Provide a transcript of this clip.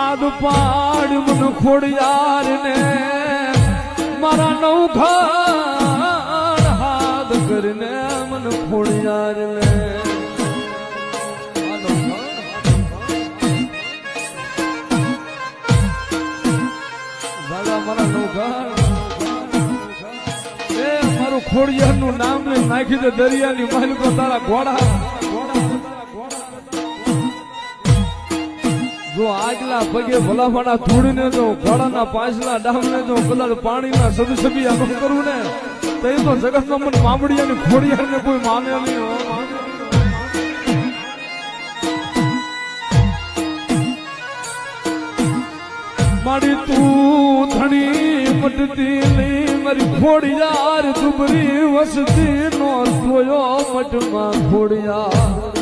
હાથ પાડ મન ખોડિયાર ને મારા નવઘાણ હાથ કરીને મન ખોડિયાર ને દાદા મારા નવઘાણ એ મારું ખોડિયાર નું નામ ને નાખી દે દરિયાની મહેલ કો તારા ઘોડા જો આગલા પગે ભલાફાના ધૂળને જો ઘોડાના પાંચલા ડામને જો કદાચ પાણીના સબસબી આમ કરું ને તો એ તો જગતમાં મને મામડિયાની ખોડિયારને કોઈ માને નહીં હો મારી તું ધણી મટતી નહીં મારી ખોડિયાર દુબરી વસતી નો જોયો મટમાં ખોડિયાર